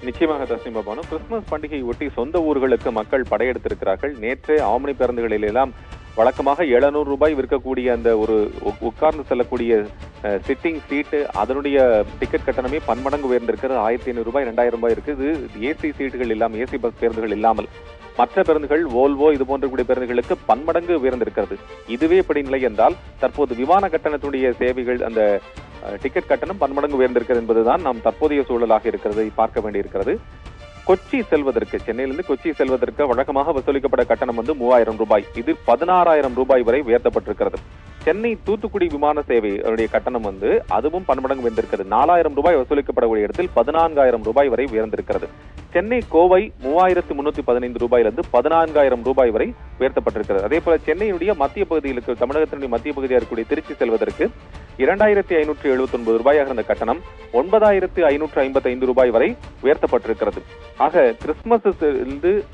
நிச்சயமாக தஸ்னிமா பானு, கிறிஸ்துமஸ் பண்டிகையை ஒட்டி சொந்த ஊர்களுக்கு மக்கள் படையெடுத்திருக்கிறார்கள். நேற்றே ஆம்னி பேருந்துகளில் எல்லாம் வழக்கமாக 700 ரூபாய் விற்கக்கூடிய அந்த ஒரு உட்கார்ந்து செல்லக்கூடிய சிட்டிங் சீட்டு, அதனுடைய டிக்கெட் கட்டணமே பன்மடங்கு உயர்ந்திருக்கிறது. 1500 ரூபாய் 2000 ரூபாய் இருக்கு. இது ஏசி சீட்டுகள் இல்லாமல், ஏசி பஸ் பேருந்துகள் இல்லாமல் மற்ற பேருந்துகள், வோல்வோ இது போன்ற கூடிய பேருந்துகளுக்கு பன்மடங்கு உயர்ந்திருக்கிறது. இதுவே இப்படி நிலை என்றால் தற்போது விமான கட்டணத்துடைய சேவைகள், அந்த டிக்கெட் கட்டணம் பன்மடங்கு உயர்ந்திருக்கிறது என்பதுதான் நாம் தற்போதைய சூழலாக இருக்கிறது பார்க்க வேண்டியிருக்கிறது. கொச்சி செல்வதற்கு, சென்னையிலிருந்து கொச்சி செல்வதற்கு வழக்கமாக வசூலிக்கப்பட்ட கட்டணம் 3000 ரூபாய். இது 16,000 ரூபாய் வரை உயர்த்தப்பட்டிருக்கிறது. சென்னை தூத்துக்குடி விமான சேவை கட்டணம் அதுவும் பன்மடங்கு உயர்ந்திருக்கிறது. 4000 ரூபாய் வசூலிக்கப்படக்கூடிய இடத்தில் 14,000 ரூபாய் வரை உயர்ந்திருக்கிறது. சென்னை கோவை 3,315 ரூபாயிலிருந்து 14,000 ரூபாய் வரை உயர்த்தப்பட்டிருக்கிறது. அதே போல சென்னையுடைய மத்திய பகுதிகளுக்கு, தமிழகத்தினுடைய மத்திய பகுதியாக இருக்கக்கூடிய திருச்சி செல்வதற்கு 2,579 ரூபாயாக இருந்த கட்டணம் 9,555 ரூபாய் வரை உயர்த்தப்பட்டிருக்கிறது. ஆக கிறிஸ்துமஸ்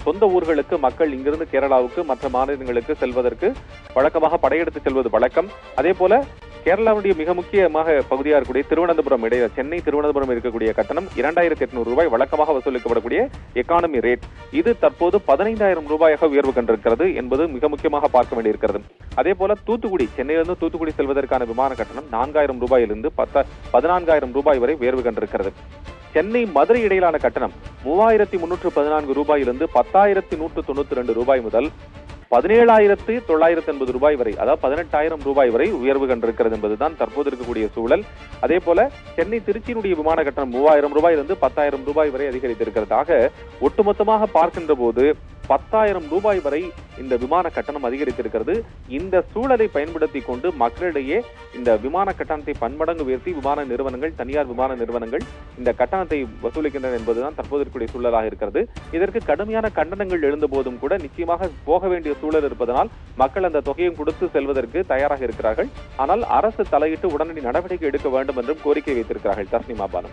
சொந்த ஊர்களுக்கு மக்கள் இங்கிருந்து கேரளாவுக்கு, மற்ற மாநிலங்களுக்கு செல்வதற்கு வழக்கமாக படையெடுத்து செல்வது வழக்கம். அதே போல கேரளாவுடைய மிக முக்கியமாக பகுதியாக இருக்கக்கூடிய திருவனந்தபுரம் இடையே, சென்னை திருவனந்தபுரம் இருக்கக்கூடிய கட்டணம் 2,800 ரூபாய் வழக்கமாக வசூலிக்கப்படக்கூடிய எக்கானமி ரேட். இது தற்போது 15,000 ரூபாயாக உயர்வு கண்டிருக்கிறது என்பது மிக முக்கியமாக பார்க்க வேண்டியிருக்கிறது. அதே போல தூத்துக்குடி, சென்னையிலிருந்து தூத்துக்குடி செல்வதற்கான விமான கட்டணம் 4,000 ரூபாயிலிருந்து 14,000 ரூபாய் வரை உயர்வு கண்டிருக்கிறது. சென்னை மதுரை இடையிலான கட்டணம் 3,314 ரூபாயிலிருந்து 10,192 ரூபாய் முதல் 17,980 ரூபாய் வரை, அதாவது 18,000 ரூபாய் வரை உயர்வு கண்டிருக்கிறது என்பதுதான் தற்போது இருக்கக்கூடிய சூழல். அதே போல சென்னை திருச்சியினுடைய விமான கட்டணம் 3,000 ரூபாயிலிருந்து 10,000 ரூபாய் வரை அதிகரித்திருக்கிறது. ஆக ஒட்டுமொத்தமாக பார்க்கின்ற போது 10,000 ரூபாய் வரை இந்த விமான கட்டணம் அதிகரித்திருக்கிறது. இந்த சூழலை பயன்படுத்தி கொண்டு மக்களிடையே இந்த விமான கட்டணத்தை பன்மடங்கு உயர்த்தி விமான நிறுவனங்கள், தனியார் விமான நிறுவனங்கள் இந்த கட்டணத்தை வசூலிக்கின்றன என்பதுதான் தற்போது இருக்கக்கூடிய சூழலாக இருக்கிறது. இதற்கு கடுமையான கண்டனங்கள் எழுந்த போதும் கூட நிச்சயமாக போக வேண்டிய சூழல் இருப்பதனால் மக்கள் அந்த தொகையும் கொடுத்து செல்வதற்கு தயாராக இருக்கிறார்கள். ஆனால் அரசு தலையிட்டு உடனடி நடவடிக்கை எடுக்க வேண்டும் என்றும் கோரிக்கை வைத்திருக்கிறார்கள். தஸ்னிமா பானு.